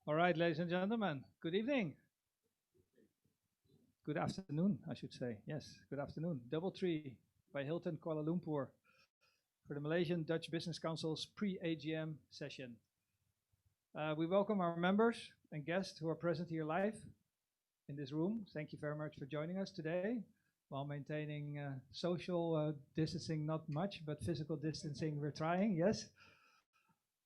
All right, ladies and gentlemen, good evening. Good afternoon, I should say. Yes, good afternoon. DoubleTree by Hilton Kuala Lumpur for the Malaysian Dutch Business Council's pre-AGM session. We welcome our members and guests who are present here live in this room. Thank you very much for joining us today while maintaining social distancing, not much, but physical distancing we're trying, yes.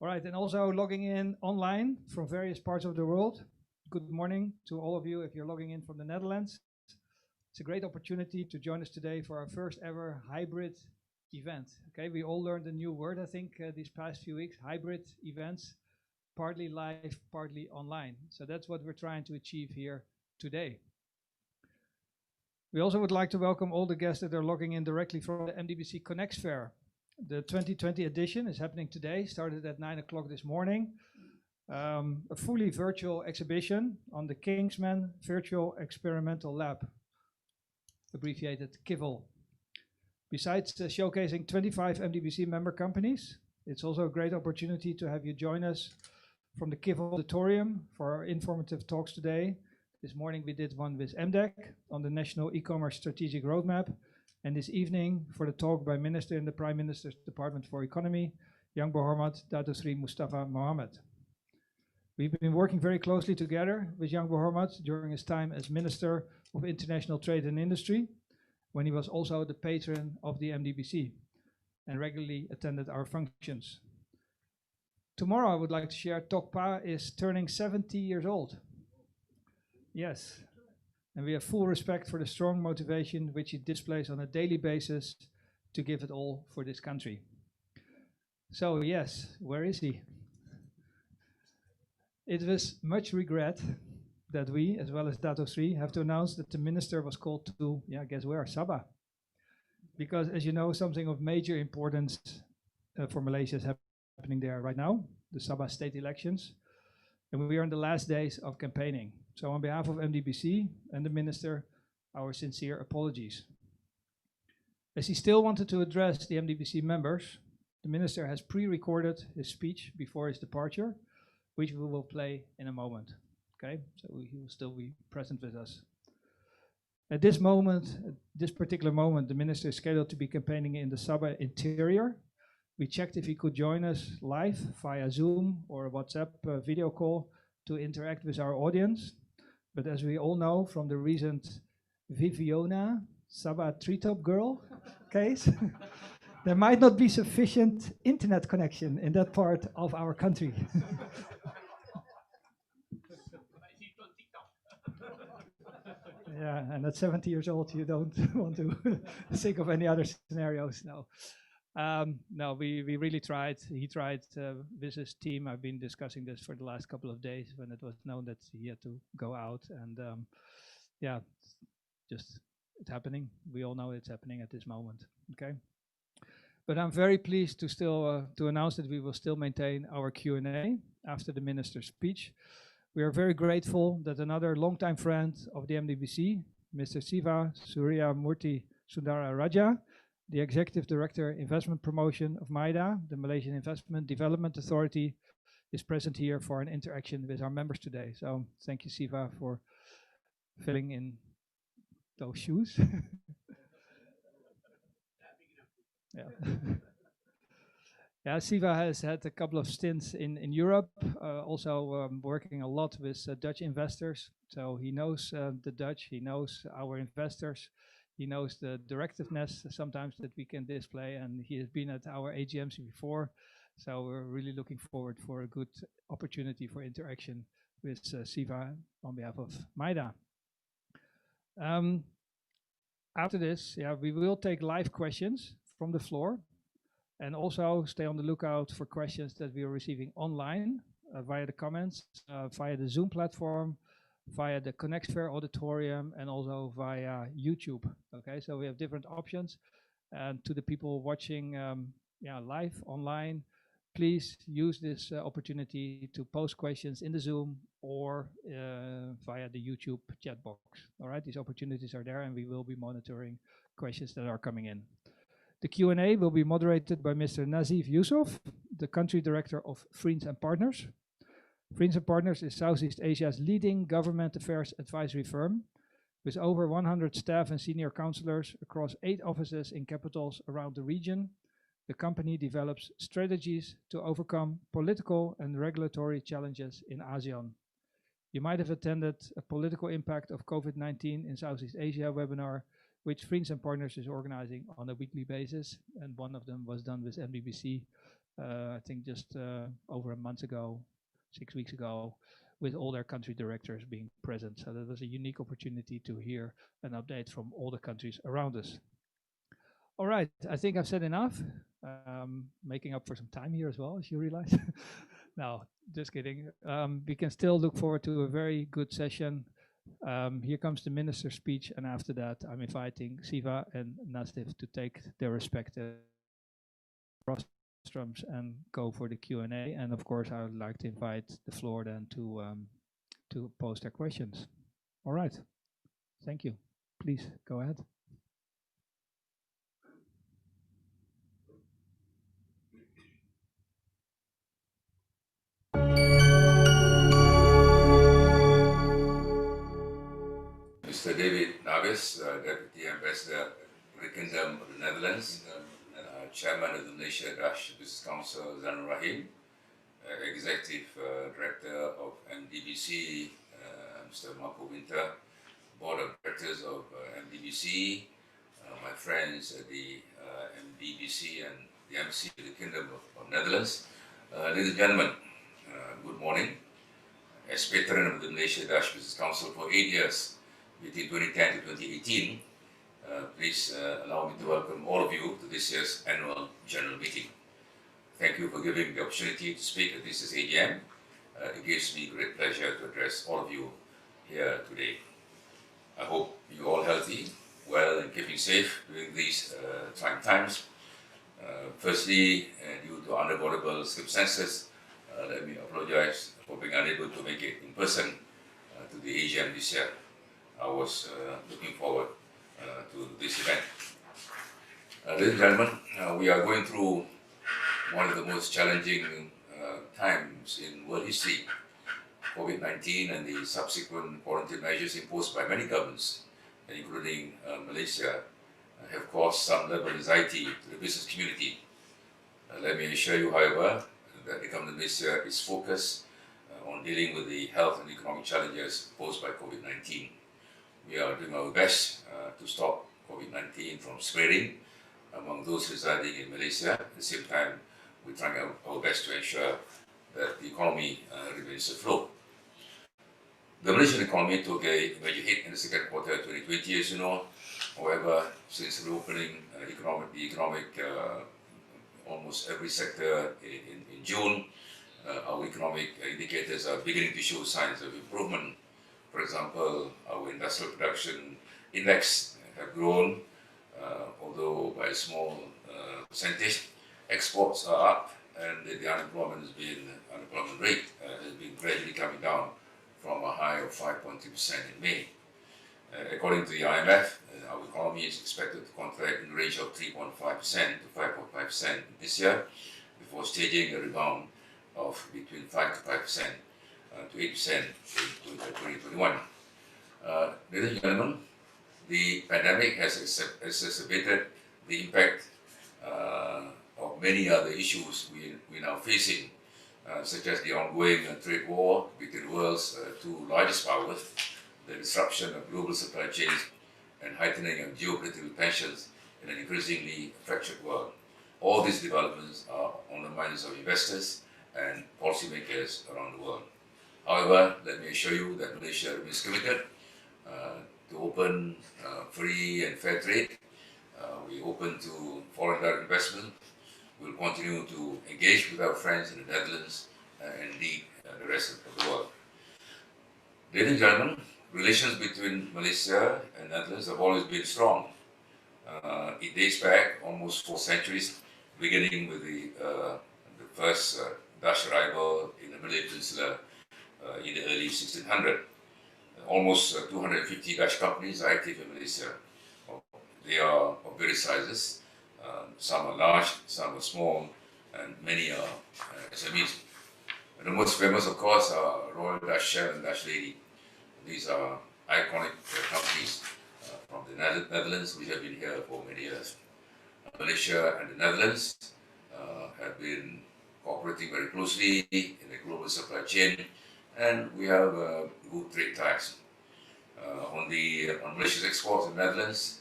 All right, and also logging in online from various parts of the world. Good morning to all of you if you're logging in from the Netherlands. It's a great opportunity to join us today for our first ever hybrid event. Okay, we all learned a new word, I think, these past few weeks, hybrid events, partly live, partly online. So that's what we're trying to achieve here today. We also would like to welcome all the guests that are logging in directly from the MDBC Connects Fair. The 2020 edition is happening today, started at 9 o'clock this morning. A fully virtual exhibition on the Kingsman Virtual Experimental Lab, abbreviated KIVL. Besides showcasing 25 MDBC member companies, it's also a great opportunity to have you join us from the KIVL auditorium for our informative talks today. This morning we did one with MDEC on the National E-Commerce Strategic Roadmap, and this evening for the talk by Minister in the Prime Minister's Department for Economy, YB Berhormat Dato Sri Mustapa Mohamed. We've been working very closely together with YB Berhormat during his time as Minister of International Trade and Industry, when he was also the patron of the MDBC and regularly attended our functions. Tomorrow I would like to share Tokpa is turning 70 years old. Yes. And we have full respect for the strong motivation which he displays on a daily basis to give it all for this country. So yes, where is he? It was much regret that we, as well as Dato Sri, have to announce that the minister was called to, guess where, Sabah. Because as you know, something of major importance for Malaysia is happening there right now, the Sabah state elections. And we are in the last days of campaigning. So on behalf of MDBC and the Minister, our sincere apologies. As he still wanted to address the MDBC members, the Minister has pre-recorded his speech before his departure, which we will play in a moment. Okay, so he will still be present with us. At this moment, at this particular moment, the Minister is scheduled to be campaigning in the Sabah interior. We checked if he could join us live via Zoom or a WhatsApp video call to interact with our audience. But as we all know from the recent Viviona Sabah Treetop Girl case, there might not be sufficient internet connection in that part of our country. Yeah, and at 70 years old, you don't want to think of any other scenarios, no. No, we really tried. He tried with his team. I've been discussing this for the last couple of days when it was known that he had to go out. And yeah, just it's happening. We all know it's happening at this moment. Okay. But I'm very pleased to still to announce that we will still maintain our Q&A after the minister's speech. We are very grateful that another longtime friend of the MDBC, Mr. Siva Surya Murthy Sundara Raja, the Executive Director, Investment Promotion of MIDA, the Malaysian Investment Development Authority, is present here for an interaction with our members today. So thank you, Siva, for filling in those shoes. Yeah. Yeah, Siva has had a couple of stints in Europe, also working a lot with Dutch investors. So he knows the Dutch, he knows our investors. He knows the directiveness sometimes that we can display, and he has been at our AGMs before. So we're really looking forward for a good opportunity for interaction with Siva on behalf of MIDA. After this, we will take live questions from the floor, and also stay on the lookout for questions that we are receiving online via the comments, via the Zoom platform, via the Connect Fair auditorium, and also via YouTube. Okay, so we have different options. And to the people watching live online, please use this opportunity to post questions in the Zoom or via the YouTube chat box. All right, these opportunities are there, and we will be monitoring questions that are coming in. The Q&A will be moderated by Mr. Nazif Yusuf, the Country Director of Friends and Partners. Friends and Partners is Southeast Asia's leading government affairs advisory firm, with over 100 staff and senior counselors across 8 offices in capitals around the region. The company develops strategies to overcome political and regulatory challenges in ASEAN. You might have attended a political impact of COVID-19 in Southeast Asia webinar, which Friends and Partners is organizing on a weekly basis. And one of them was done with MDBC, I think just over a month ago, 6 weeks ago, with all their country directors being present. So that was a unique opportunity to hear an update from all the countries around us. All right, I think I've said enough. Making up for some time here as well, as you realize. No, just kidding. We can still look forward to a very good session. Here comes the minister's speech, and after that, I'm inviting Siva and Nastif to take their respective rostrums and go for the Q&A. And of course, I would like to invite the floor then to pose their questions. All right. Thank you. Please go ahead. Mr. David Navis, Deputy Ambassador to the Kingdom of the Netherlands, Chairman of the Malaysia Business Council, Zainul Rahim, Executive Director of MDBC, Mr. Marco Winter, Board of Directors of MDBC, my friends at the MDBC and the Embassy of the Kingdom of Netherlands. Ladies and gentlemen, good morning. As patron of the Malaysia Business Council for 8 years, between 2010 to 2018, please allow me to welcome all of you to this year's annual general meeting. Thank you for giving the opportunity to speak at this year's AGM. It gives me great pleasure to address all of you here today. I hope you're all healthy, well, and keeping safe during these trying times. Firstly, due to unavoidable circumstances, let me apologize for being unable to make it in person to the AGM this year. I was looking forward to this event. Ladies and gentlemen, we are going through one of the most challenging times in world history. COVID-19 and the subsequent quarantine measures imposed by many governments, including Malaysia, have caused some level of anxiety to the business community. Let me assure you, however, that the government of Malaysia is focused on dealing with the health and economic challenges posed by COVID-19. We are doing our best to stop COVID-19 from spreading among those residing in Malaysia. At the same time, we're trying our best to ensure that the economy remains afloat. The Malaysian economy took a major hit in the second quarter of 2020, as you know. However, since reopening almost every sector in June, our economic indicators are beginning to show signs of improvement. For example, our industrial production index have grown, although by a small percentage. Exports are up, and the unemployment rate has been gradually coming down from a high of 5.2% in May. According to the IMF, our economy is expected to contract in the range of 3.5% to 5.5% this year, before staging a rebound of between 5 to 5% to 8% in 2021. Ladies and gentlemen, the pandemic has exacerbated the impact of many other issues we're now facing, such as the ongoing trade war between the world's two largest powers, the disruption of global supply chains, and heightening of geopolitical tensions in an increasingly fractured world. All these developments are on the minds of investors and policymakers around the world. However, let me assure you that Malaysia remains committed to open, free and fair trade. We're open to foreign direct investment. We'll continue to engage with our friends in the Netherlands and indeed the rest of the world. Ladies and gentlemen, relations between Malaysia and Netherlands have always been strong. It dates back almost 4 centuries, beginning with the first Dutch arrival in the Malay Peninsula in the early 1600s. Almost 250 Dutch companies are active in Malaysia. They are of various sizes. Some are large, some are small, and many are SMEs. The most famous, of course, are Royal Dutch Shell and Dutch Lady. These are iconic companies from the Netherlands, which have been here for many years. Malaysia and the Netherlands have been cooperating very closely in the global supply chain, and we have good trade ties. On Malaysia's exports in the Netherlands,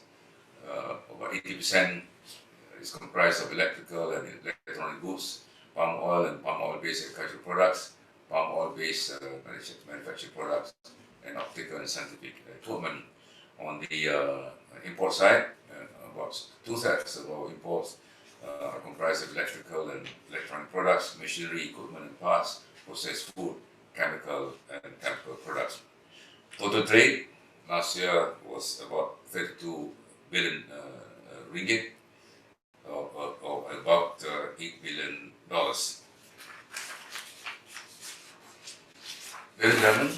about 80% is comprised of electrical and electronic goods, palm oil and palm oil-based agricultural products, palm oil-based manufactured products, and optical and scientific equipment. On the import side, about 2/3 of our imports are comprised of electrical and electronic products, machinery, equipment and parts, processed food, chemical and chemical products. Total trade last year was about 32 billion ringgit, or about $8 billion. Ladies and gentlemen,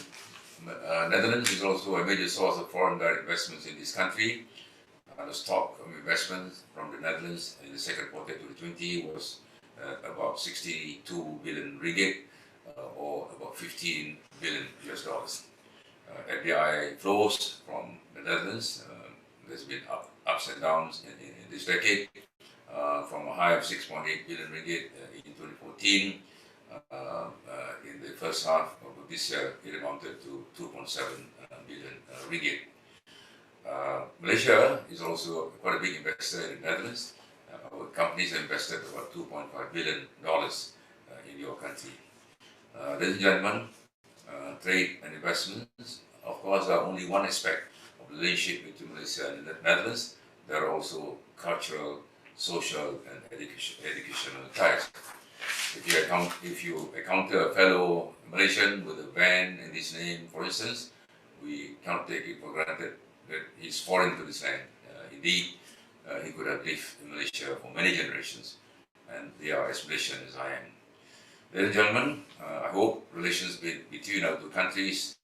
Netherlands is also a major source of foreign direct investments in this country. The stock of investments from the Netherlands in the second quarter 2020 was about 62 billion ringgit, or about $15 billion. FDI flows from the Netherlands, there's been ups and downs in this decade, from a high of 6.8 billion ringgit in 2014. In the first half of this year, it amounted to 2.7 billion ringgit. Malaysia is also quite a big investor in the Netherlands. Our companies have invested about $2.5 billion in your country. Ladies and gentlemen, trade and investments, of course, are only one aspect of the relationship between Malaysia and the Netherlands. There are also cultural, social, and educational ties. If you encounter a fellow Malaysian with a van in his name, for instance, we cannot take it for granted that he's foreign to this land. Indeed, he could have lived in Malaysia for many generations, and they are as Malaysian as I am. Ladies and gentlemen, I hope relations between our two countries,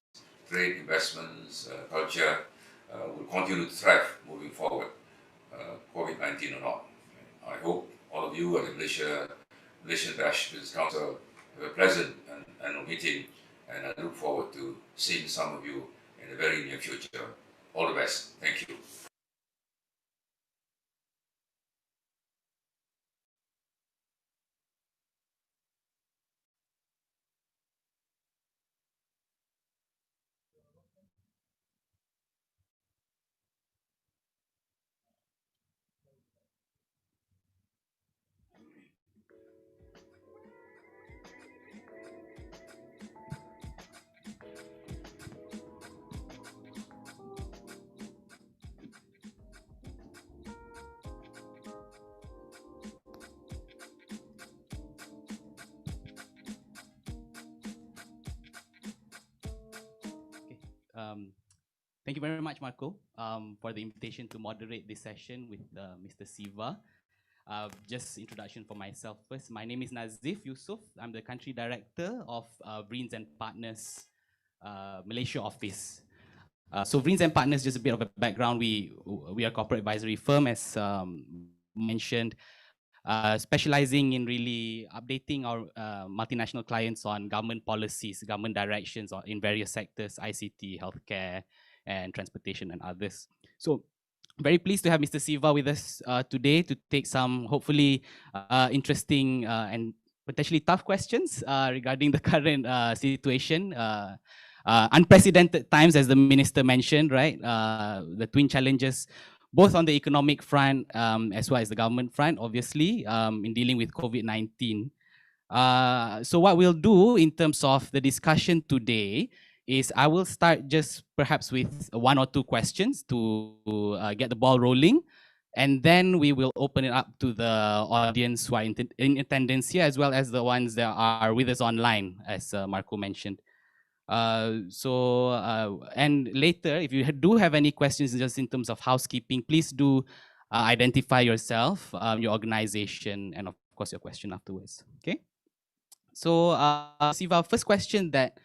trade, investments, culture, will continue to thrive moving forward, COVID-19 or not. I hope all of you at the Malaysian Dutch Business Council have a pleasant annual meeting, and I look forward to seeing some of you in the very near future. All the best. Thank you. Thank you very much, Marco, for the invitation to moderate this session with Mr. Siva. Just introduction for myself first. My name is Nazif Yusof. I'm the country director of Vreens and Partners Malaysia office. So Vreens and Partners, just a bit of a background. We are a corporate advisory firm, as mentioned, specializing in really updating our multinational clients on government policies, government directions in various sectors, ICT, healthcare, and transportation, and others. So very pleased to have Mr. Siva with us today to take some hopefully interesting and potentially tough questions regarding the current situation. Unprecedented times, as the minister mentioned, right? The twin challenges, both on the economic front as well as the government front, obviously, in dealing with COVID-19. So what we'll do in terms of the discussion today is I will start just perhaps with one or two questions to get the ball rolling. And then we will open it up to the audience who are in attendance here, as well as the ones that are with us online, as Marco mentioned. And later, if you do have any questions just in terms of housekeeping, please do identify yourself, your organization, and of course your question afterwards. Okay. So, Siva, first question that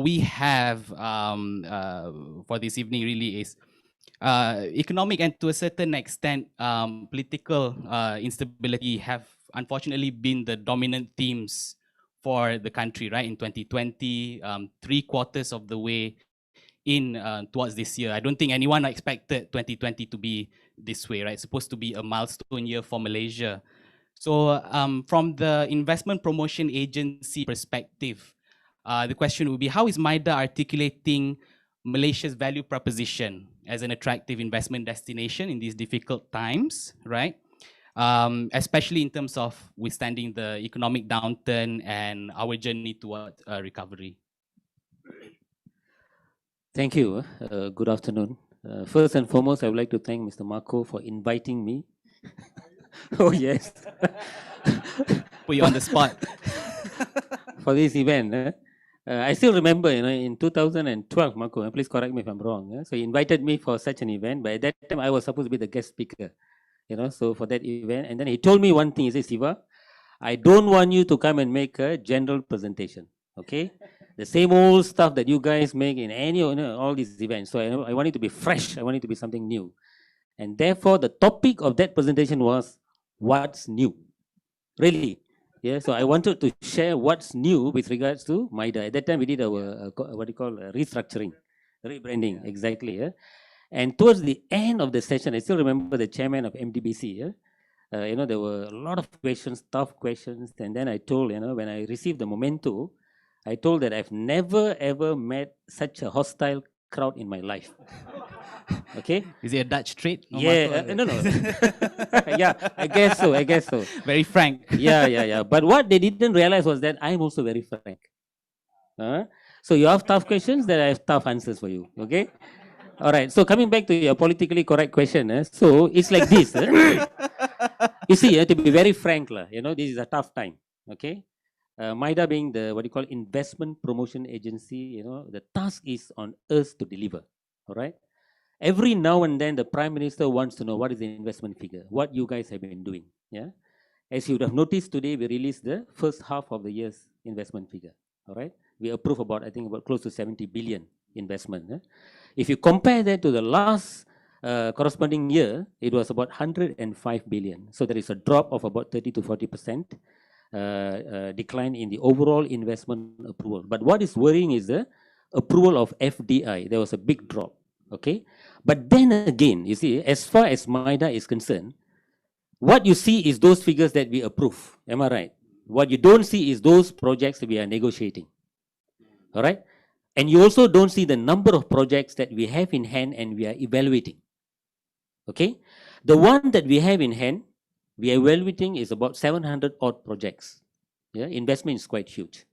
we have for this evening really is economic and to a certain extent political instability have unfortunately been the dominant themes for the country, right? In 2020, 3/4 of the way in towards this year. I don't think anyone expected 2020 to be this way, right? It's supposed to be a milestone year for Malaysia. So from the investment promotion agency perspective, the question would be, how is MIDA articulating Malaysia's value proposition as an attractive investment destination in these difficult times, right? Especially in terms of withstanding the economic downturn and our journey toward recovery. Thank you. Good afternoon. First and foremost, I would like to thank Mr. Marco for inviting me. Oh, yes. Put you on the spot. For this event. I still remember, in 2012, Marco, please correct me if I'm wrong. So he invited me for such an event, but at that time I was supposed to be the guest speaker, so for that event. And then he told me one thing, he said, Siva, I don't want you to come and make a general presentation, okay? The same old stuff that you guys make in any, all these events. So I want it to be fresh. I want it to be something new. And therefore, the topic of that presentation was, what's new? Really? Yeah, so I wanted to share what's new with regards to MIDA. At that time, we did our, restructuring, rebranding, exactly. Yeah? And towards the end of the session, I still remember the chairman of MDBC. Yeah? There were a lot of questions, tough questions. And then I told, when I received the memento, I told that I've never ever met such a hostile crowd in my life. Okay? Is it a Dutch trait? Yeah, no. Yeah, I guess so. Very frank. Yeah. But what they didn't realize was that I'm also very frank. So you have tough questions, then I have tough answers for you. Okay? All right. So coming back to your politically correct question, so it's like this. You see, to be very frank, this is a tough time. Okay? MIDA being the investment promotion agency, the task is on us to deliver. All right. Every now and then, the Prime Minister wants to know what is the investment figure, what you guys have been doing. Yeah. As you would have noticed today, we released the first half of the year's investment figure. All right. We approve about close to 70 billion investment. If you compare that to the last corresponding year, it was about 105 billion. So there is a drop of about 30 to 40%. Decline in the overall investment approval. But what is worrying is the approval of FDI. There was a big drop. Okay. But then again, you see, as far as MIDA is concerned, what you see is those figures that we approve. Am I right? What you don't see is those projects that we are negotiating. All right. And you also don't see the number of projects that we have in hand and we are evaluating. Okay. The one that we have in hand, we are evaluating is about 700 odd projects. Yeah, investment is quite huge.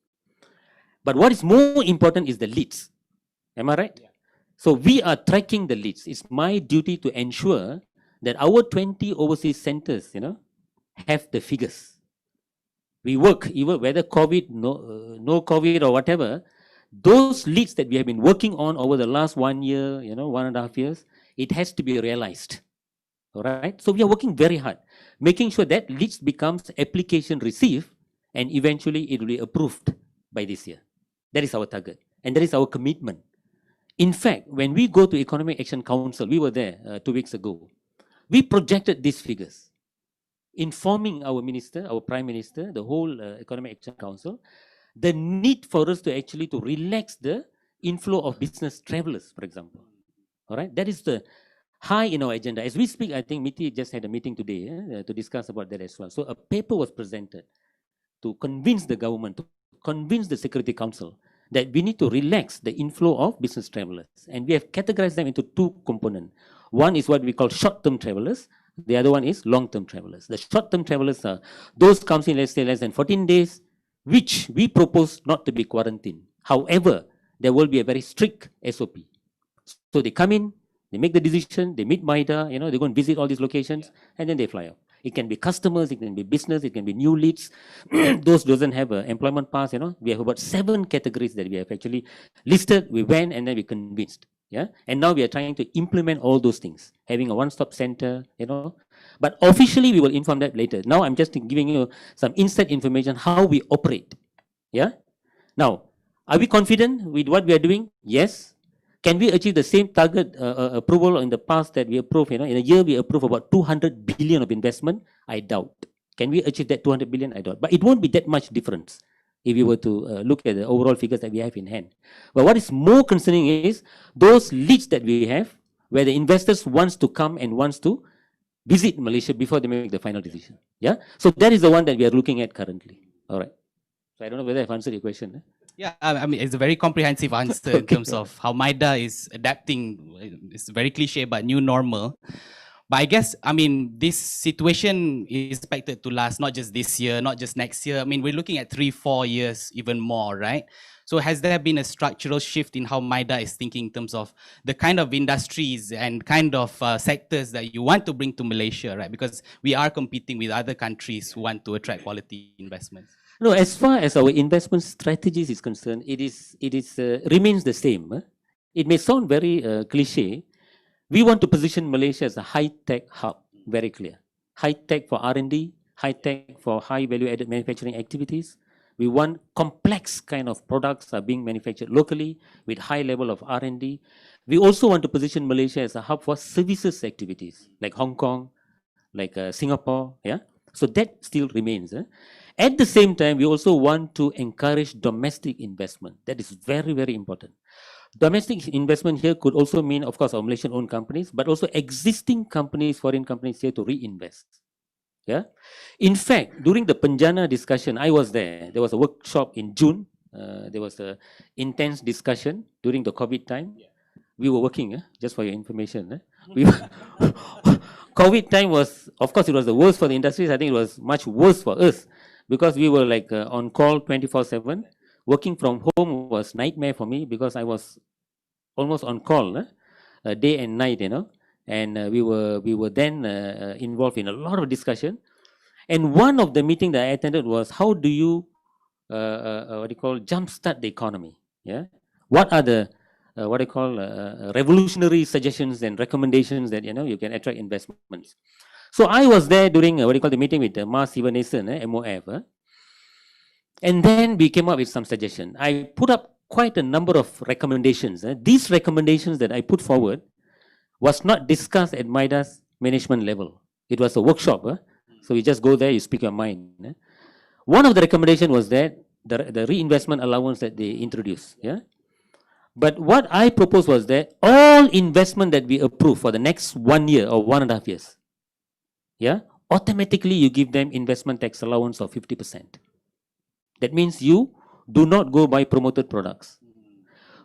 But what is more important is the leads. Am I right? Yeah. So we are tracking the leads. It's my duty to ensure that our 20 overseas centers, have the figures. We work, even whether COVID, no COVID or whatever, those leads that we have been working on over the last 1 year, 1.5 years, it has to be realized. All right. So we are working very hard, making sure that leads becomes application received and eventually it will be approved by this year. That is our target. And that is our commitment. In fact, when we go to Economic Action Council, we were there 2 weeks ago. We projected these figures, informing our minister, our Prime Minister, the whole Economic Action Council, the need for us to actually to relax the inflow of business travelers, for example. All right. That is the high in our agenda. As we speak, I think MITI just had a meeting today to discuss about that as well. So a paper was presented to convince the government, to convince the Security Council that we need to relax the inflow of business travelers. And we have categorized them into 2 components. One is what we call short-term travelers. The other one is long-term travelers. The short-term travelers are those comes in, let's say, less than 14 days, which we propose not to be quarantined. However, there will be a very strict SOP. So they come in, they make the decision, they meet MIDA, they go and visit all these locations, and then they fly out. It can be customers, it can be business, it can be new leads. Those doesn't have an employment pass, We have about 7 categories that we have actually listed. We went and then we convinced. Yeah. And now we are trying to implement all those things, having a one-stop center, But officially we will inform that later. Now I'm just giving you some inside information how we operate. Yeah. Now, are we confident with what we are doing? Yes. Can we achieve the same target approval in the past that we approved? In a year, we approve about 200 billion of investment. I doubt. Can we achieve that 200 billion? I doubt. But it won't be that much difference. if you were to look at the overall figures that we have in hand. But what is more concerning is those leads that we have where the investors wants to come and wants to visit Malaysia before they make the final decision. Yeah. So that is the one that we are looking at currently. All right. So I don't know whether I've answered your question. Eh? Yeah, I mean, it's a very comprehensive answer in terms of how MIDA is adapting. It's very cliche, but new normal. But I guess, I mean, this situation is expected to last not just this year, not just next year. I mean, we're looking at 3-4 years, even more, right? So has there been a structural shift in how MIDA is thinking in terms of the kind of industries and kind of sectors that you want to bring to Malaysia, right? Because we are competing with other countries who want to attract quality investments. No, as far as our investment strategies is concerned, it remains the same. It may sound very cliche. We want to position Malaysia as a high-tech hub, very clear. High-tech for R&D, high-tech for high value-added manufacturing activities. We want complex kind of products are being manufactured locally with high level of R&D. We also want to position Malaysia as a hub for services activities like Hong Kong, like Singapore. Yeah, so that still remains. At the same time, we also want to encourage domestic investment. That is very, very important. Domestic investment here could also mean, of course, our Malaysian-owned companies, but also existing companies, foreign companies here to reinvest. Yeah. In fact, during the Penjana discussion, I was there. There was a workshop in June. There was an intense discussion during the COVID time. We were working, just for your information. COVID time was, of course, it was the worst for the industries. I think it was much worse for us because we were like on call 24/7. Working from home was nightmare for me because I was almost on call, day and night, you know. And we were then involved in a lot of discussion. And one of the meetings that I attended was how do you jumpstart the economy? Yeah, what are the revolutionary suggestions and recommendations that you can attract investments? So I was there during the meeting with Mas Sivanesan, MOF, and then we came up with some suggestions. I put up quite a number of recommendations. These recommendations that I put forward was not discussed at MIDA's management level. It was a workshop. So you just go there, you speak your mind. One of the recommendations was that the reinvestment allowance that they introduced. Yeah. But what I proposed was that all investment that we approve for the next 1 year or 1.5 years, yeah, automatically you give them investment tax allowance of 50%. That means you do not go buy promoted products.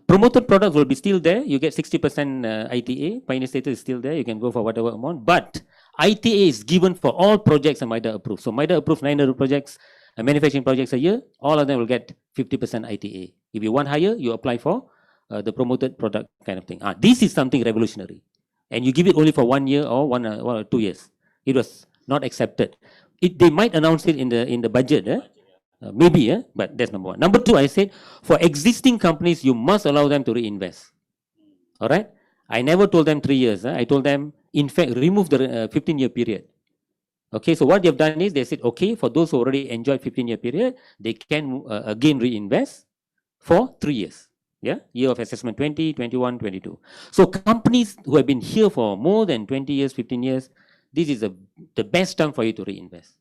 Promoted products will be still there. You get 60% ITA. Pioneer status is still there. You can go for whatever amount. But ITA is given for all projects and MIDA approved. So MIDA approved 900 projects, manufacturing projects a year. All of them will get 50% ITA. If you want higher, you apply for the promoted product kind of thing. This is something revolutionary. And you give it only for 1 year or 1 or 2 years. It was not accepted. They might announce it in the budget. Maybe, but that's number one. Number two, I said, for existing companies, you must allow them to reinvest. All right? I never told them 3 years. I told them, in fact, remove the 15-year period. Okay, so what they've done is, they said, okay, for those who already enjoyed 15-year period, they can again reinvest for 3 years. Yeah, year of assessment 20, 21, 22. So companies who have been here for more than 20 years, 15 years, this is the best time for you to reinvest.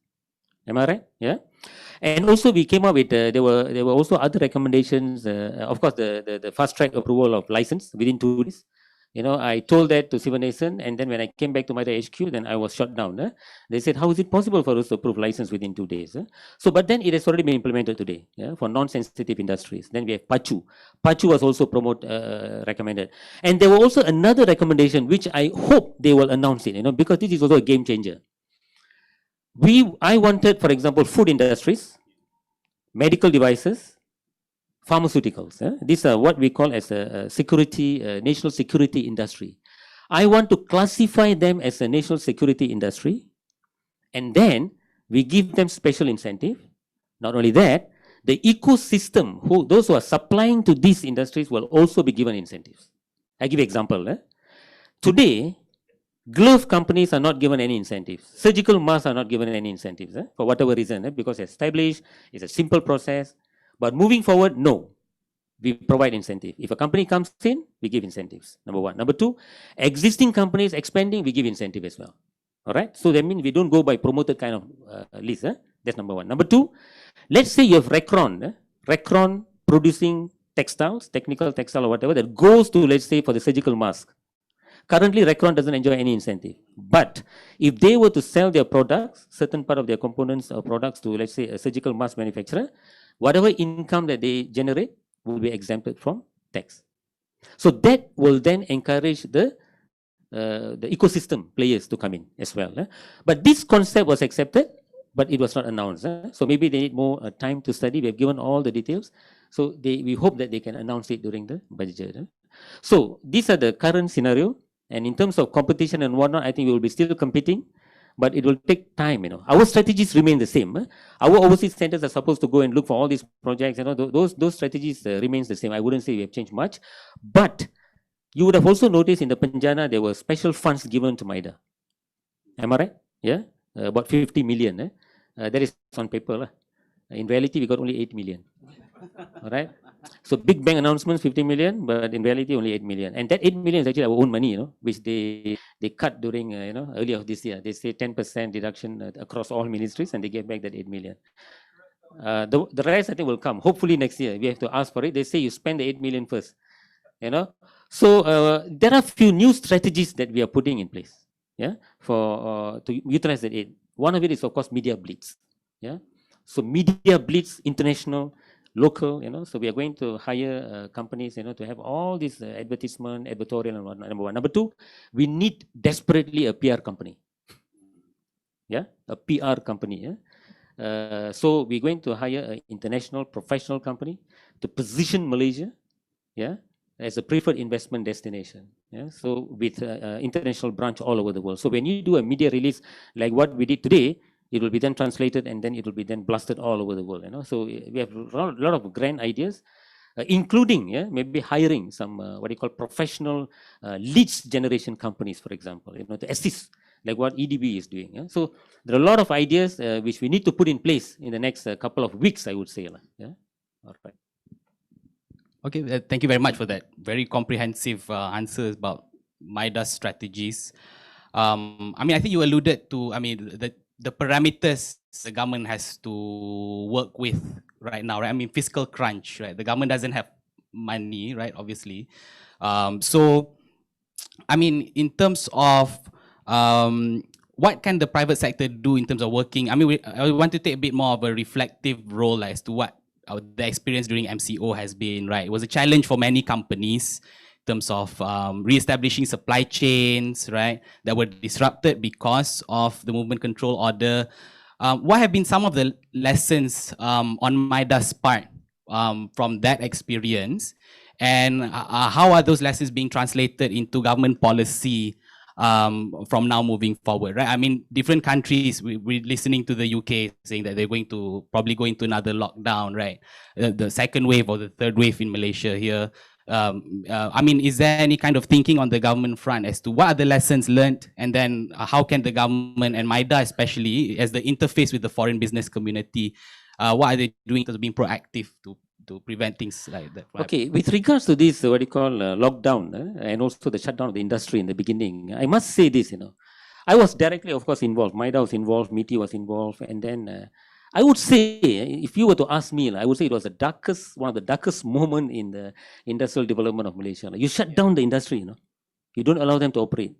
Am I right? Yeah. And also we came up with, there were also other recommendations, of course, the fast track approval of license within 2 days. I told that to Sivanesan, and then when I came back to MIDA HQ, then I was shut down. They said, how is it possible for us to approve license within 2 days? So, but then it has already been implemented today, for non-sensitive industries. Then we have PACU. PACU was also recommended. And there were also another recommendation, which I hope they will announce it, because this is also a game changer. I wanted, for example, food industries, medical devices, pharmaceuticals. These are what we call as a national security industry. I want to classify them as a national security industry, and then we give them special incentive. Not only that, the ecosystem, those who are supplying to these industries will also be given incentives. I give an example. Today, glove companies are not given any incentives. Surgical masks are not given any incentives for whatever reason, because it's established, it's a simple process. But moving forward, no, we provide incentive. If a company comes in, we give incentives, number one. Number two, existing companies expanding, we give incentive as well. All right, so that means we don't go by promoted kind of list. That's number one. Number two, let's say you have Recron, Recron producing textiles, technical textile or whatever, that goes to, let's say, for the surgical mask. Currently, Recron doesn't enjoy any incentive. But if they were to sell their products, certain part of their components or products to, let's say, a surgical mask manufacturer, whatever income that they generate will be exempted from tax. So that will then encourage the ecosystem players to come in as well. But this concept was accepted, but it was not announced. So maybe they need more time to study. We have given all the details. So we hope that they can announce it during the budget. So these are the current scenario. And in terms of competition and whatnot, I think we will be still competing, but it will take time. Our strategies remain the same. Our overseas centers are supposed to go and look for all these projects. Those strategies remains the same. I wouldn't say we have changed much, but you would have also noticed in the Penjana there were special funds given to MIDA. Am I right? Yeah, about 50 million. That is on paper. In reality, we got only 8 million. All right. So big bang announcements, 50 million, but in reality only 8 million. And that 8 million is actually our own money, which they cut during, earlier of this year. They say 10% deduction across all ministries, and they get back that 8 million. The rest I think will come. Hopefully next year. We have to ask for it. They say you spend the 8 million first. So there are a few new strategies that we are putting in place. Yeah, to utilize that aid. One of it is of course media blitz. Yeah, so media blitz, international, local. So we are going to hire companies. To have all this advertisement, editorial, and whatnot. Number one. Number two, we need desperately a PR company. Yeah, a PR company. Yeah. So we're going to hire an international professional company to position Malaysia. Yeah. As a preferred investment destination. Yeah? So with international branch all over the world. So when you do a media release like what we did today, it will be then translated and then it will be then blasted all over the world. So we have a lot of grand ideas, including maybe hiring some what you call professional leads generation companies, for example, to assist like what EDB is doing. Yeah? So there are a lot of ideas which we need to put in place in the next couple of weeks, I would say. Yeah? All right. Okay, thank you very much for that very comprehensive answers about MIDA's strategies. I think you alluded to, the parameters the government has to work with right now, right? Fiscal crunch, right? The government doesn't have money, right? Obviously. So, in terms of what can the private sector do in terms of working? I want to take a bit more of a reflective role as to what the experience during MCO has been, right? It was a challenge for many companies in terms of re-establishing supply chains, right, that were disrupted because of the movement control order. What have been some of the lessons on MIDA's part from that experience? And how are those lessons being translated into government policy from now moving forward, right? Different countries, we're listening to the UK saying that they're going to probably go into another lockdown, right? The second wave or the third wave in Malaysia here. Is there any kind of thinking on the government front as to what are the lessons learned, and then how can the government and MIDA especially as the interface with the foreign business community, what are they doing to being proactive to prevent things like that? Okay, with regards to this, what you call lockdown and also the shutdown of the industry in the beginning, I must say this, I was directly, of course, involved. MIDA was involved, MITI was involved, and then I would say, if you were to ask me, I would say it was one of the darkest moments in the industrial development of Malaysia. You shut down the industry, you don't allow them to operate.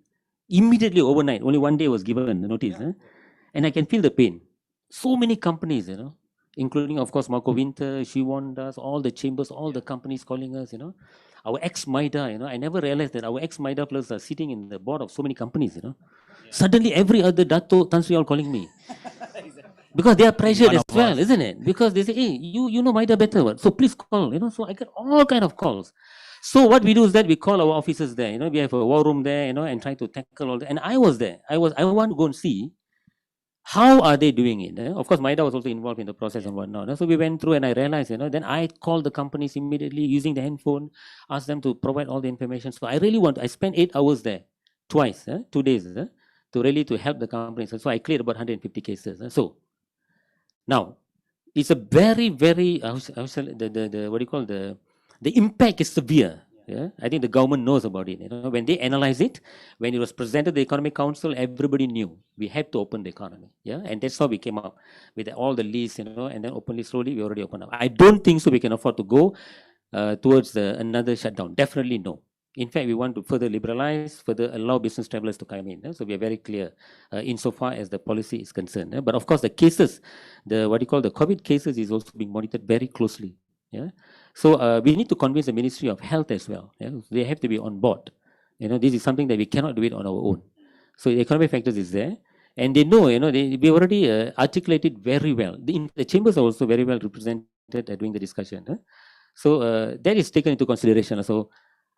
Immediately overnight, only one day was given the notice, and I can feel the pain. So many companies, including, of course, Marco Winter, Shiwandas, all the chambers, all the companies calling us, our ex-MIDA, I never realized that our ex-MIDA plus are sitting in the board of so many companies, Suddenly, every other Dato, Tan Sri all calling me. Because they are pressured as well, isn't it? Because they say, hey, you know MIDA better, so please call, So I get all kind of calls. So what we do is that we call our officers there, we have a war room there, and try to tackle all that. And I was there. I want to go and see how are they doing it. Of course, MIDA was also involved in the process and whatnot. So we went through and I realized, then I called the companies immediately using the handphone, asked them to provide all the information. So I spent 8 hours there, twice, 2 days, to help the companies. So I cleared about 150 cases. So now, it's a very, very, the impact is severe. Yeah, I think the government knows about it. When they analyze it, when it was presented to the Economic Council, everybody knew we had to open the economy. Yeah, and that's how we came up with all the lists, and then openly, slowly, we already opened up. I don't think so we can afford to go towards another shutdown. Definitely no. In fact, we want to further liberalize, further allow business travelers to come in. So we are very clear insofar as the policy is concerned. But of course, the cases, the COVID cases is also being monitored very closely. Yeah. So we need to convince the Ministry of Health as well. Yeah? They have to be on board. This is something that we cannot do it on our own. So the economic factors is there. And they know, we already articulated very well. The chambers are also very well represented during the discussion. So that is taken into consideration. So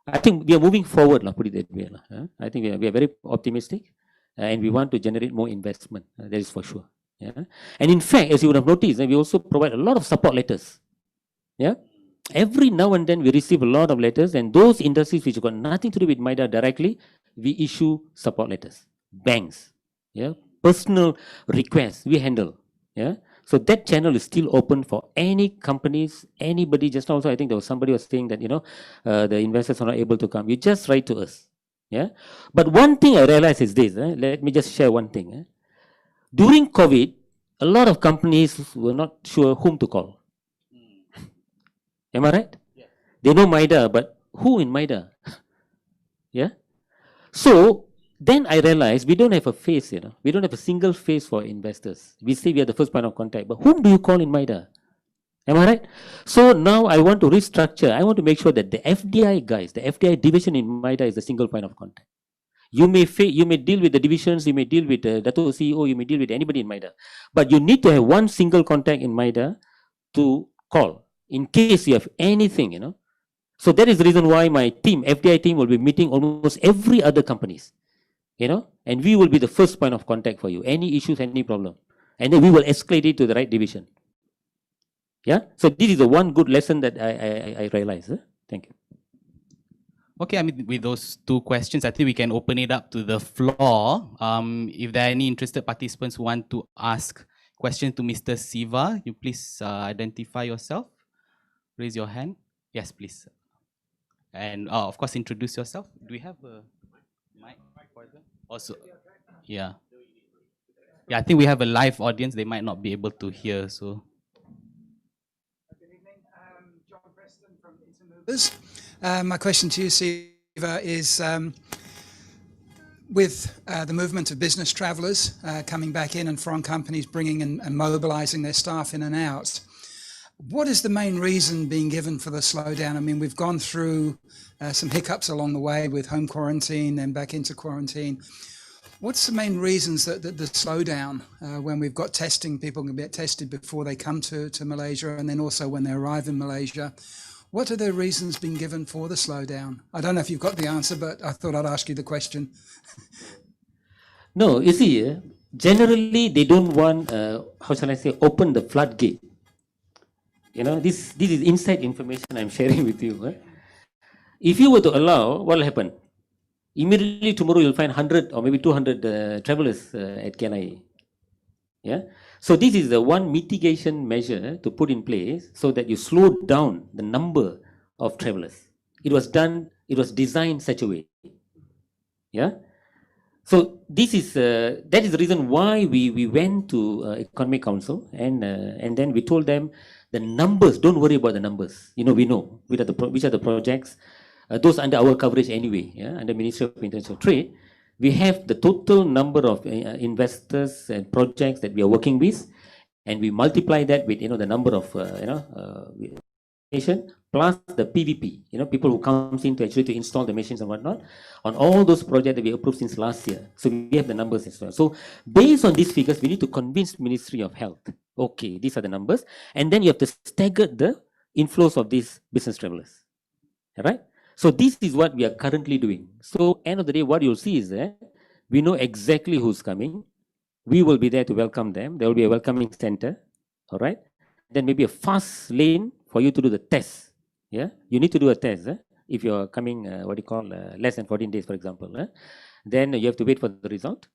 I think we are moving forward, put it that way. I think we are very optimistic and we want to generate more investment. That is for sure. Yeah? And in fact, as you would have noticed, we also provide a lot of support letters. Yeah? Every now and then we receive a lot of letters, and those industries which have got nothing to do with MIDA directly, we issue support letters. Banks, yeah, personal requests we handle. Yeah. So that channel is still open for any companies, anybody. Just also, I think there was somebody was saying that the investors are not able to come. You just write to us. Yeah. But one thing I realize is this. Let me just share one thing. During COVID, a lot of companies were not sure whom to call. Am I right? Yeah. They know MIDA, but who in MIDA? Yeah. So then I realized we don't have a face, we don't have a single face for investors. We say we are the first point of contact, but whom do you call in MIDA? Am I right? So now I want to restructure. I want to make sure that the FDI guys, the FDI division in MIDA is the single point of contact. You may deal with the divisions, you may deal with the Dato CEO, you may deal with anybody in MIDA, but you need to have one single contact in MIDA to call in case you have anything, So that is the reason why my team, FDI team, will be meeting almost every other companies, and we will be the first point of contact for you. Any issues, any problem, and then we will escalate it to the right division. Yeah. So this is the one good lesson that I realized. Thank you. Okay, with those two questions, I think we can open it up to the floor. If there are any interested participants who want to ask questions to Mr. Siva, you please identify yourself. Raise your hand. Yes, please. And of course, introduce yourself. Do we have a mic for them? Also, yeah. Yeah, I think we have a live audience. They might not be able to hear, so. Good evening. John Preston from Intermovers. My question to you, Siva, is with the movement of business travellers coming back in and foreign companies bringing and mobilising their staff in and out, what is the main reason being given for the slowdown? I mean, we've gone through some hiccups along the way with home quarantine and back into quarantine. What's the main reasons that the slowdown when we've got testing, people can get tested before they come to Malaysia and then also when they arrive in Malaysia? What are the reasons being given for the slowdown? I don't know if you've got the answer, but I thought I'd ask you the question. No, you see, generally they don't want, how shall I say, open the floodgate. This is inside information I'm sharing with you. If you were to allow, what will happen? Immediately tomorrow you'll find 100 or maybe 200 travelers at KLIA. Yeah. So this is the one mitigation measure to put in place so that you slow down the number of travelers. It was designed such a way. Yeah. So this is that is the reason why we went to Economic Council and then we told them the numbers. Don't worry about the numbers. We know which are the projects. Those under our coverage anyway. Yeah, under Ministry of International Trade, we have the total number of investors and projects that we are working with, and we multiply that with the number of plus the PVP, people who comes in to actually install the machines and whatnot, on all those projects that we approved since last year. So we have the numbers as well. So based on these figures, we need to convince Ministry of Health. Okay, these are the numbers, and then you have to stagger the inflows of these business travelers. All right. So this is what we are currently doing. So end of the day, what you'll see is that we know exactly who's coming. We will be there to welcome them. There will be a welcoming center. All right. Then maybe a fast lane for you to do the test. Yeah. You need to do a test. If you're coming, less than 14 days, for example. Then you have to wait for the result.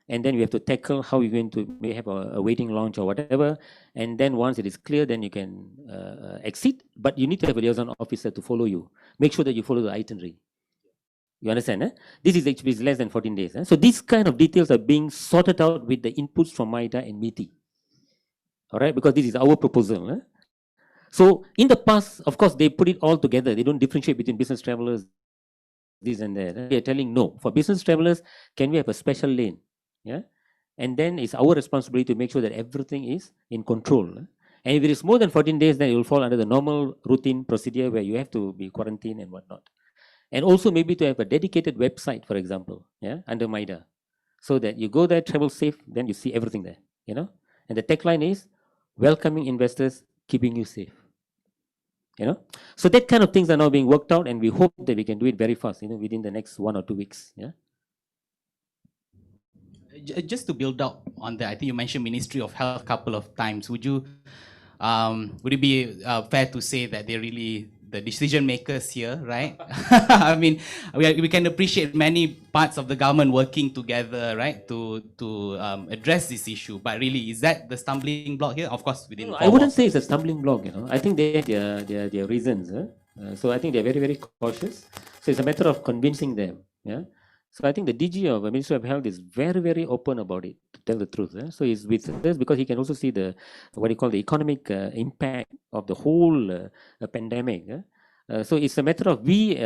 and then you have to tackle how you're going to may have a waiting launch or whatever, and then once it is clear, then you can exit, but you need to have a liaison officer to follow you. Make sure that you follow the itinerary. You understand? Eh? This is actually less than 14 days. Eh? So these kind of details are being sorted out with the inputs from MIDA and MITI. All right, because this is our proposal. Eh? So in the past, of course, they put it all together. They don't differentiate between business travelers, this and that. They are telling no. For business travelers, can we have a special lane? Yeah, and then it's our responsibility to make sure that everything is in control. And if it is more than 14 days, then it will fall under the normal routine procedure where you have to be quarantined and whatnot. And also maybe to have a dedicated website, for example, yeah, under MIDA, so that you go there, travel safe, then you see everything there, you know. And the tagline is welcoming investors, keeping you safe. You know, so that kind of things are now being worked out, and we hope that we can do it very fast, you know, within the next 1 or 2 weeks. Yeah. Just to build up on that, I think you mentioned Ministry of Health a couple of times. Would it be fair to say that they're really the decision makers here, right? I mean, we can appreciate many parts of the government working together, right, to address this issue. But really, is that the stumbling block here? Of course, within. I wouldn't say it's a stumbling block. You know, I think they have their reasons. So I think they're very, very cautious. So it's a matter of convincing them. Yeah. So I think the DG of the Ministry of Health is very, very open about it, to tell the truth. So he's with us because he can also see the, what you call the economic impact of the whole pandemic. So it's a matter of we,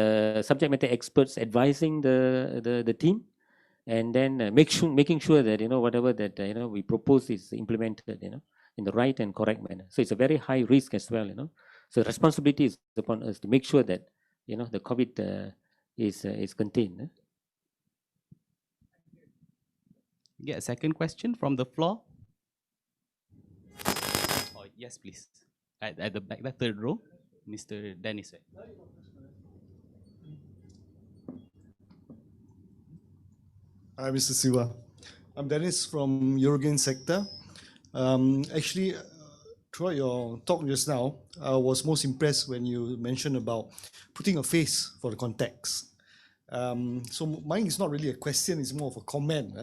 subject matter experts, advising the team, and then making sure that, you know, whatever that, you know, we propose is implemented, you know, in the right and correct manner. So it's a very high risk as well, you know. So the responsibility is upon us to make sure that, you know, the COVID is contained. Yeah, second question from the floor. Oh, yes, please. At the back, the third row, Mr. Dennis. Hi, Mr. Siva. I'm Dennis from Eurogain sector. Actually, throughout your talk just now, I was most impressed when you mentioned about putting a face for the context. So mine is not really a question, it's more of a comment.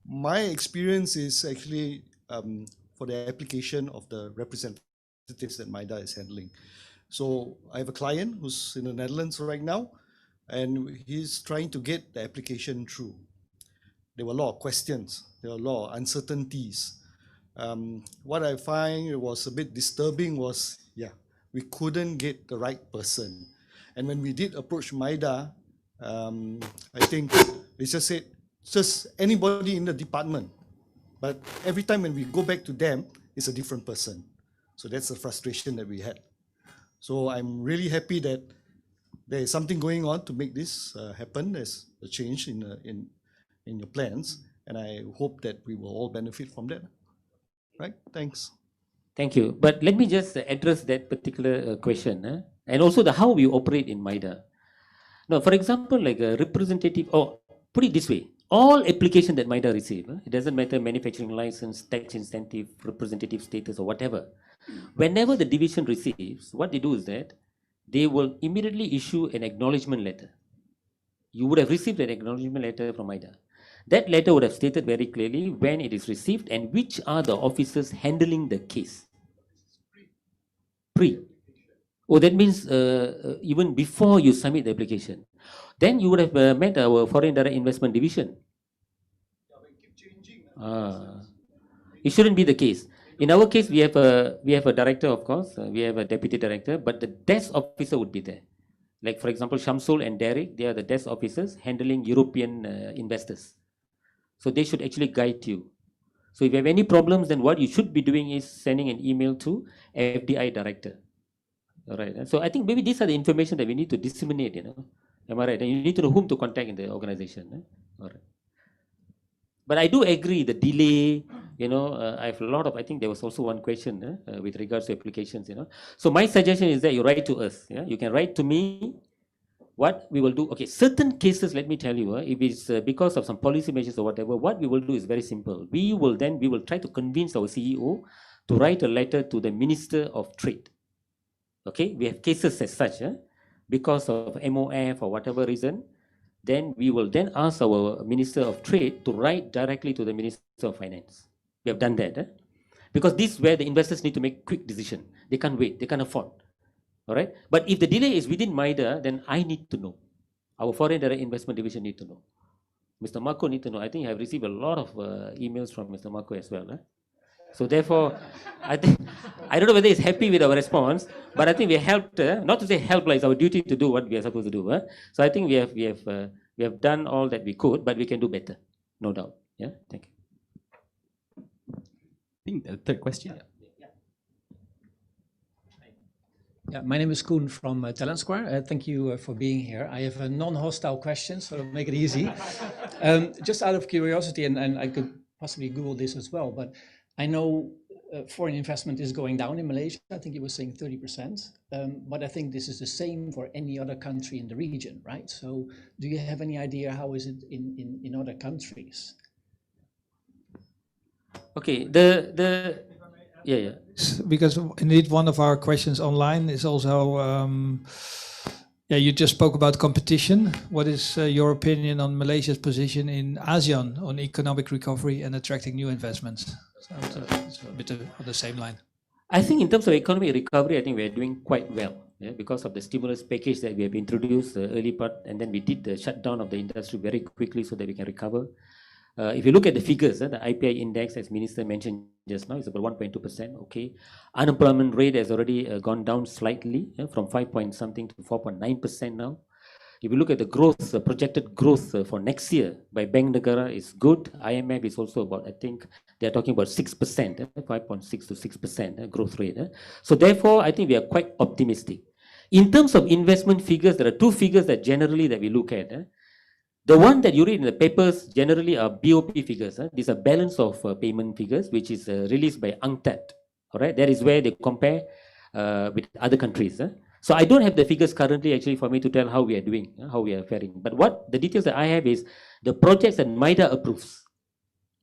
My experience is actually for the application of the representatives that MIDA is handling. So I have a client who's in the Netherlands right now, and he's trying to get the application through. There were a lot of questions, there were a lot of uncertainties. What I find was a bit disturbing was, we couldn't get the right person. And when we did approach MIDA, I think they just said, just anybody in the department. But every time when we go back to them, it's a different person. So that's the frustration that we had. So I'm really happy that there is something going on to make this happen. There's a change in your plans, and I hope that we will all benefit from that. Right? Thanks. Thank you. But let me just address that particular question, and also the how we operate in MIDA. Now, for example, like a representative, or put it this way, all applications that MIDA receive, it doesn't matter manufacturing license, tax incentive, representative status, or whatever. Whenever the division receives, what they do is that they will immediately issue an acknowledgement letter. You would have received an acknowledgement letter from MIDA. That letter would have stated very clearly when it is received and which are the officers handling the case. Pre. Oh, that means even before you submit the application. Then you would have met our foreign direct investment division. It shouldn't be the case. In our case, we have a director, of course. We have a deputy director, but the desk officer would be there. Like, for example, Shamsul and Derek, they are the desk officers handling European investors. So they should actually guide you. So if you have any problems, then what you should be doing is sending an email to FDI director. All right. So I think maybe these are the information that we need to disseminate, you know. Am I right? And you need to know whom to contact in the organization. All right. But I do agree the delay, you know, I have a lot of, I think there was also one question with regards to applications, you know. So my suggestion is that you write to us. Yeah? You can write to me. What we will do, okay, certain cases, let me tell you, if it's because of some policy measures or whatever, what we will do is very simple. We will try to convince our CEO to write a letter to the Minister of Trade. Okay, we have cases as such, because of MOF or whatever reason, then we will then ask our Minister of Trade to write directly to the Minister of Finance. We have done that. Because this is where the investors need to make quick decision. They can't wait, they can't afford. All right. But if the delay is within MIDA, then I need to know. Our Foreign Direct Investment Division need to know. Mr. Marco need to know. I think I have received a lot of emails from Mr. Marco as well. So therefore, I think I don't know whether he's happy with our response, but I think we helped. Not to say help, like it's our duty to do what we are supposed to do. So I think we have done all that we could, but we can do better, no doubt. Yeah. Thank you. I think the third question. Yeah, my name is Koen from Talent Square. Thank you for being here. I have a non-hostile question, so make it easy. Just out of curiosity, and I could possibly Google this as well, but I know foreign investment is going down in Malaysia. I think you were saying 30%, but I think this is the same for any other country in the region, right? So do you have any idea how is it in other countries? Okay, yeah. Because indeed one of our questions online is also, you just spoke about competition. What is your opinion on Malaysia's position in ASEAN on economic recovery and attracting new investments? So it's a bit on the same line. I think in terms of economic recovery, I think we are doing quite well, because of the stimulus package that we have introduced the early part, and then we did the shutdown of the industry very quickly so that we can recover. If you look at the figures, the IPI index, as Minister mentioned just now, is about 1.2%. Okay, unemployment rate has already gone down slightly from 5 point something to 4.9% now. If you look at the growth, projected growth for next year by Bank Negara is good. IMF is also about, I think they are talking about 6%, 5.6 to 6% growth rate. So therefore, I think we are quite optimistic. In terms of investment figures, there are two figures that generally that we look at. The one that you read in the papers generally are BOP figures. These are balance of payment figures, which is released by UNCTAD. All right, that is where they compare with other countries. So I don't have the figures currently actually for me to tell how we are doing, how we are faring. But what the details that I have is the projects that MIDA approves.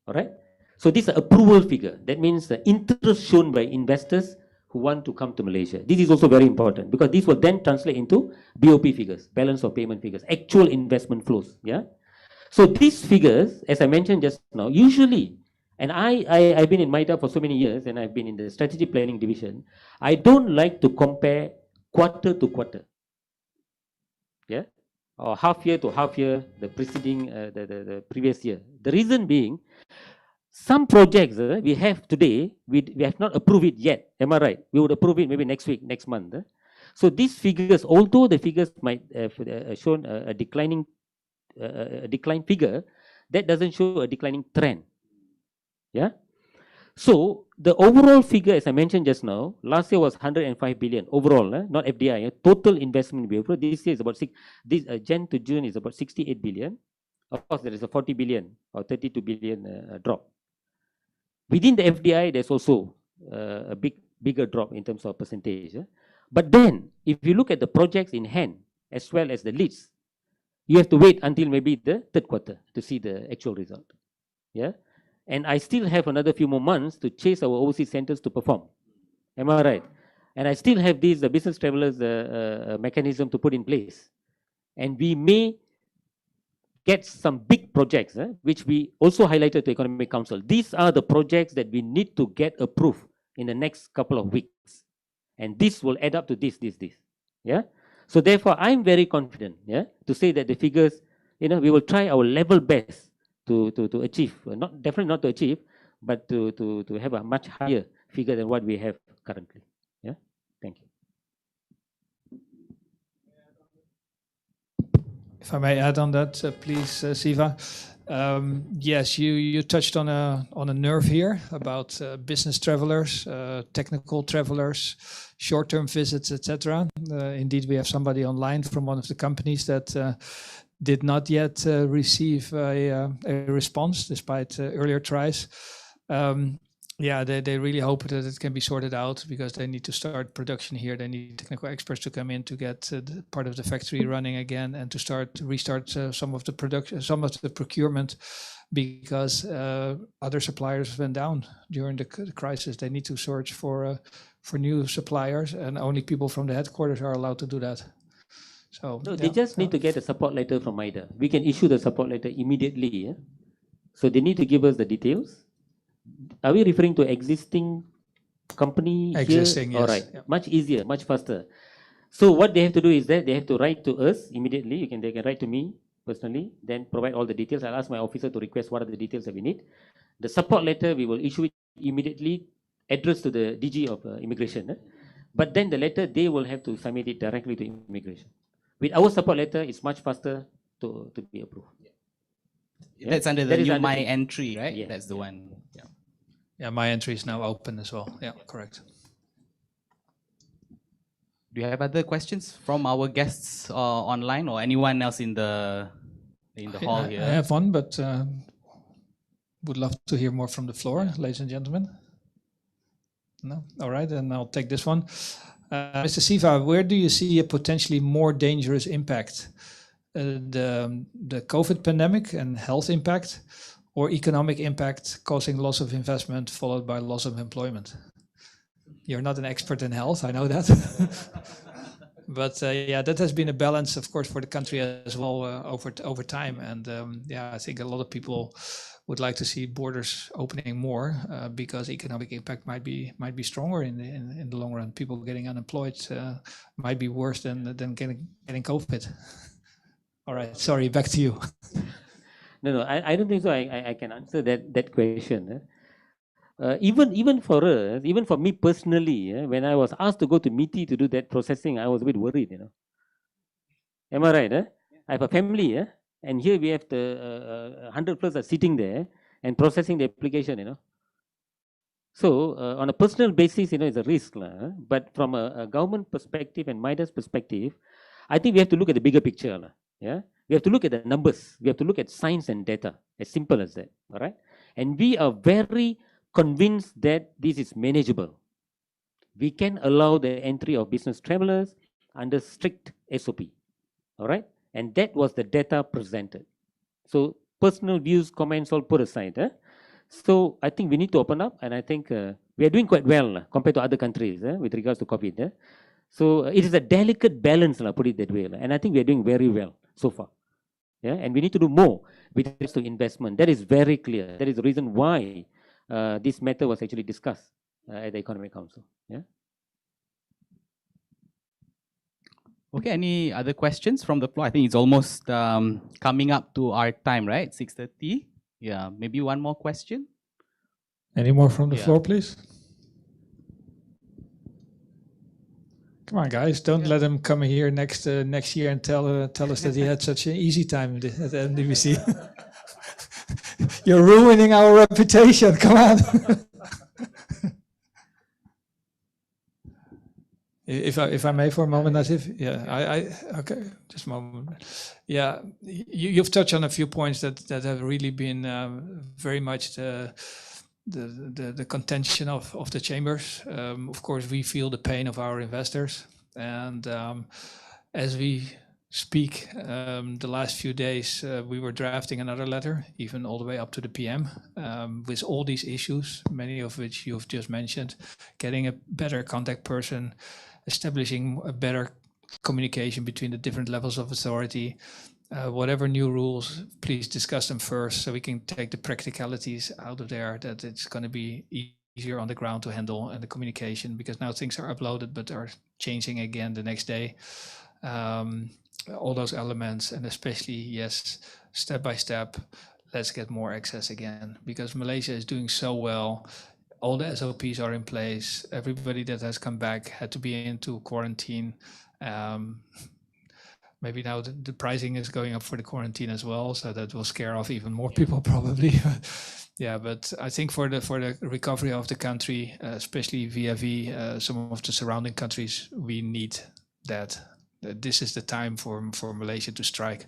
All right. So this is an approval figure. That means the interest shown by investors who want to come to Malaysia. This is also very important because this will then translate into BOP figures, balance of payment figures, actual investment flows. Yeah. So these figures, as I mentioned just now, usually, and I've been in MIDA for so many years and I've been in the strategy planning division, I don't like to compare quarter to quarter. Yeah. Or half year to half year, the preceding, the previous year. The reason being, some projects we have today, we have not approved it yet. Am I right? We would approve it maybe next week, next month. So these figures, although the figures might have shown a decline figure, that doesn't show a declining trend. Yeah. So the overall figure, as I mentioned just now, last year was 105 billion overall, not FDI. Total investment this year is about Jan to June is about 68 billion. Of course, there is a 40 billion or 32 billion drop. Within the FDI, there's also a bigger drop in terms of percentage. But then, if you look at the projects in hand, as well as the leads, you have to wait until maybe the third quarter to see the actual result. Yeah, and I still have another few more months to chase our overseas centers to perform. Am I right? And I still have these business travelers mechanism to put in place. And we may get some big projects, which we also highlighted to Economic Council. These are the projects that we need to get approved in the next couple of weeks. And this will add up to this. Yeah. So therefore, I'm very confident, to say that the figures, we will try our level best to achieve, definitely not to achieve, but to have a much higher figure than what we have currently. Yeah. Thank you. If I may add on that, please, Siva. Yes, you touched on a nerve here about business travelers, technical travelers, short-term visits, etc. Indeed, we have somebody online from one of the companies that did not yet receive a response despite earlier tries. They really hope that it can be sorted out because they need to start production here. They need technical experts to come in to get part of the factory running again and to restart some of the production, some of the procurement, because other suppliers went down during the crisis. They need to search for new suppliers, and only people from the headquarters are allowed to do that. So No, they just need to get a support letter from MIDA. We can issue the support letter immediately. Yeah? So they need to give us the details. Are we referring to existing company Existing, here? All yes. right, Yep. much easier, much faster. So what they have to do is that they have to write to us immediately. They can write to me personally, then provide all the details. I'll ask my officer to request what are the details that we need. The support letter, we will issue it immediately, addressed to the DG of Immigration. But then the letter, they will have to submit it directly to Immigration. With our support letter, it's much faster to be approved. Yeah. That's under the That is new under My the- Entry, right? Yes, That's the yeah. one. Yeah. Yeah, my entry is now open as well. Yeah, correct. Do you have other questions from our guests online or anyone else in the hall I here? have one, but would love to hear more from the floor, ladies and gentlemen. No? All right, then I'll take this one. Mr. Siva, where do you see a potentially more dangerous impact? The COVID pandemic and health impact, or economic impact causing loss of investment followed by loss of employment? You're not an expert in health, I know that. But yeah, that has been a balance, of course, for the country as well over time. And yeah, I think a lot of people would like to see borders opening more because economic impact might be stronger in the long run. People getting unemployed might be worse than getting COVID. All right, sorry, back to you. No, I don't think so. I can answer that question. Even for us, even for me personally, when I was asked to go to MITI to do that processing, I was a bit worried. Am I right? I have a family, and here we have the 100 plus are sitting there and processing the application. So on a personal basis, it's a risk, but from a government perspective and MIDA's perspective, I think we have to look at the bigger picture. Yeah, we have to look at the numbers. We have to look at science and data. As simple as that. All right, and we are very convinced that this is manageable. We can allow the entry of business travelers under strict SOP. All right, and that was the data presented. So personal views, comments all put aside. So I think we need to open up, and I think we are doing quite well compared to other countries with regards to COVID. So it is a delicate balance, put it that way. And I think we are doing very well so far. Yeah, and we need to do more with regards to investment. That is very clear. That is the reason why this matter was actually discussed at the Economic Council. Yeah. Okay, any other questions from the floor? I think it's almost coming up to our time, right? 6:30. Yeah, maybe one more question. Any more from the Yeah. floor, please? Come on, guys! Don't let him come here next year and tell us that he had such an easy time at the MDBC. You're ruining our reputation. Come on. If I may for a moment, Nazif. Yeah, okay, just a moment. Yeah, you've touched on a few points that have really been very much the contention of the chambers. Of course, we feel the pain of our investors, and as we speak, the last few days we were drafting another letter, even all the way up to the PM, with all these issues, many of which you've just mentioned, getting a better contact person, establishing a better communication between the different levels of authority. Whatever new rules, please discuss them first so we can take the practicalities out of there, that it's going to be easier on the ground to handle, and the communication, because now things are uploaded but are changing again the next day. All those elements, and especially, yes, step by step, let's get more access again, because Malaysia is doing so well. All the SOPs are in place. Everybody that has come back had to be into quarantine. Maybe now the pricing is going up for the quarantine as well, so that will scare off even more people probably. Yeah, but I think for the recovery of the country, especially vis-a-vis some of the surrounding countries, we need that. This is the time for Malaysia to strike.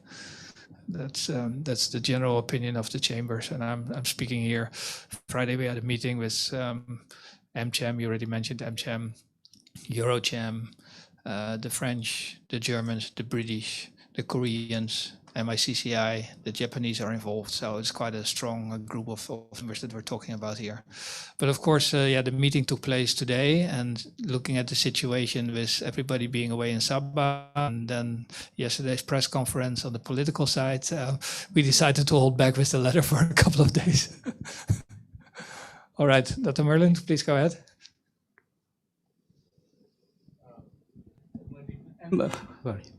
That's the general opinion of the chambers, and I'm speaking here. Friday we had a meeting with MCHAM. You already mentioned MCHAM, EuroCham, the French, the Germans, the British, the Koreans, MICCI, the Japanese are involved. So it's quite a strong group of members that we're talking about here. But of course, the meeting took place today, and looking at the situation with everybody being away in Sabah, and then yesterday's press conference on the political side, we decided to hold back with the letter for a couple of days. All right, Dr. Merlin, please go ahead.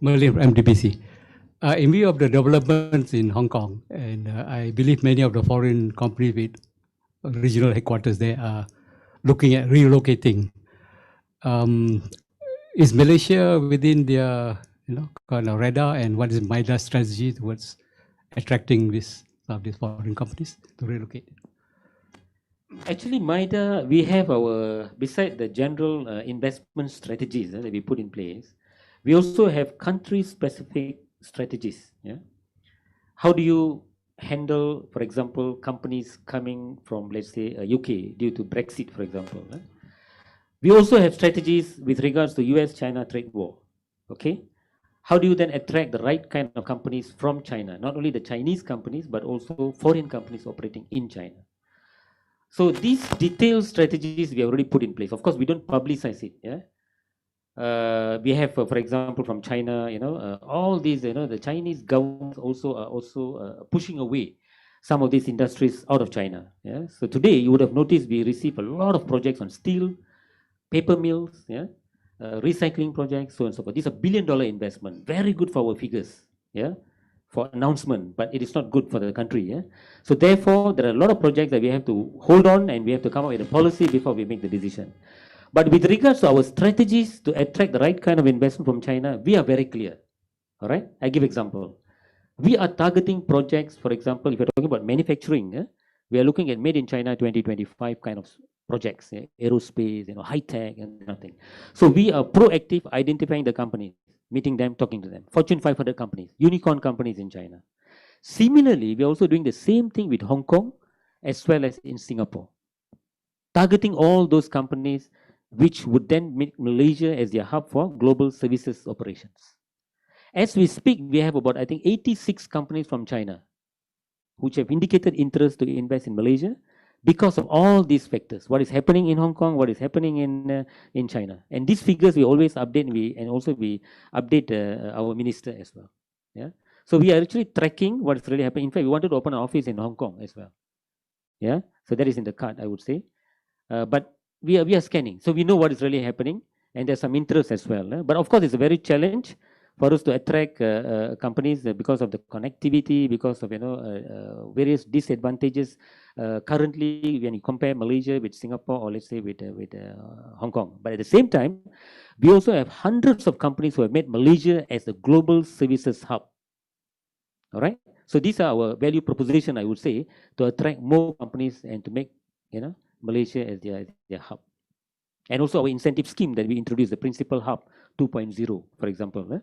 Merlin from MDBC. In view of the developments in Hong Kong, and I believe many of the foreign companies with regional headquarters there are looking at relocating. Is Malaysia within their kind of radar, and what is MIDA's strategy towards attracting these foreign companies to relocate? Actually, MIDA, we have our, beside the general investment strategies that we put in place, we also have country-specific strategies. Yeah? How do you handle, for example, companies coming from, let's say, UK due to Brexit, for example? We also have strategies with regards to US-China trade war. Okay, how do you then attract the right kind of companies from China? Not only the Chinese companies, but also foreign companies operating in China. So these detailed strategies we have already put in place. Of course, we don't publicize it. Yeah. We have, for example, from China, all these, the Chinese governments are pushing away some of these industries out of China. Yeah. So today you would have noticed we receive a lot of projects on steel, paper mills, recycling projects, so on and so forth. These are billion-dollar investment, very good for our figures. Yeah. For announcement, but it is not good for the country. Yeah? So therefore, there are a lot of projects that we have to hold on, and we have to come up with a policy before we make the decision. But with regards to our strategies to attract the right kind of investment from China, we are very clear. All right, I give example. We are targeting projects, for example, if you're talking about manufacturing, we are looking at made in China 2025 kind of projects, aerospace, high tech and nothing. So we are proactive identifying the companies, meeting them, talking to them. Fortune 500 companies, unicorn companies in China. Similarly, we are also doing the same thing with Hong Kong as well as in Singapore. Targeting all those companies which would then make Malaysia as their hub for global services operations. As we speak, we have about, I think, 86 companies from China which have indicated interest to invest in Malaysia because of all these factors. What is happening in Hong Kong, what is happening in China. And these figures we always update, and also we update our minister as well. Yeah. So we are actually tracking what is really happening. In fact, we wanted to open an office in Hong Kong as well. Yeah. So that is in the card, I would say. But we are scanning. So we know what is really happening, and there's some interest as well. But of course, it's a very challenge for us to attract companies because of the connectivity, because of various disadvantages. Currently, when you compare Malaysia with Singapore, or let's say with Hong Kong, but at the same time, we also have hundreds of companies who have made Malaysia as a global services hub. All right. So these are our value proposition, I would say, to attract more companies and to make Malaysia as their hub. And also our incentive scheme that we introduced, the Principal Hub 2.0, for example.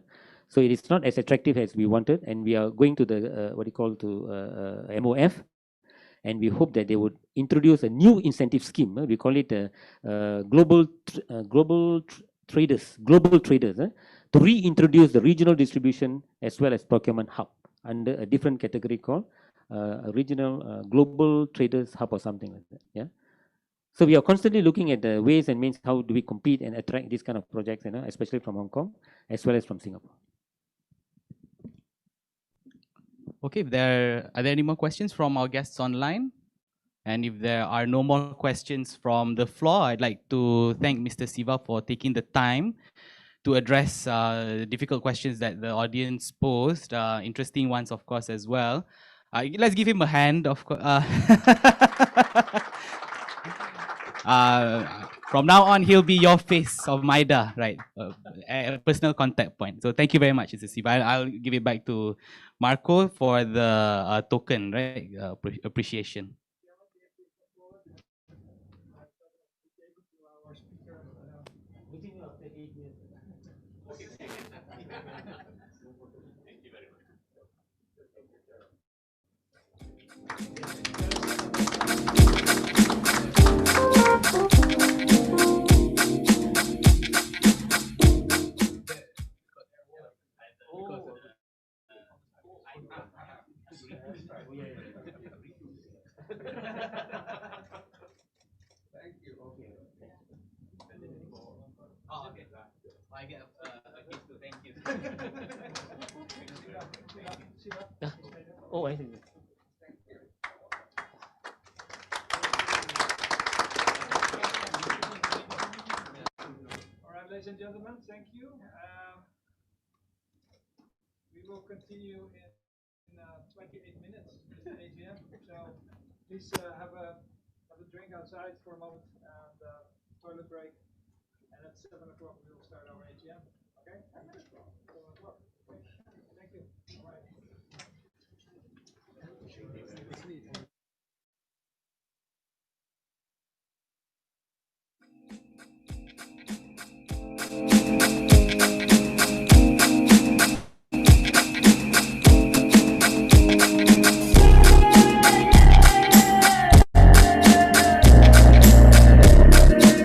So it is not as attractive as we wanted, and we are going to the MOF, and we hope that they would introduce a new incentive scheme. We call it global traders, to reintroduce the regional distribution as well as procurement hub under a different category called regional global traders hub or something like that. Yeah. So we are constantly looking at the ways and means how do we compete and attract these kind of projects, especially from Hong Kong as well as from Singapore. Okay, are there any more questions from our guests online? And if there are no more questions from the floor, I'd like to thank Mr. Siva for taking the time to address difficult questions that the audience posed, interesting ones, of course, as well. Let's give him a hand, of course. From now on, he'll be your face of MIDA, right? A personal contact point. So thank you very much, Mr. Siva. I'll give it back to Marco for the token, right? Appreciation. Oh, I see. All right, ladies and gentlemen, thank you. We will continue in 28 minutes with the AGM. So please have a drink outside for a moment and toilet break. And at 7 o'clock we will start our AGM. Okay? 7 o'clock.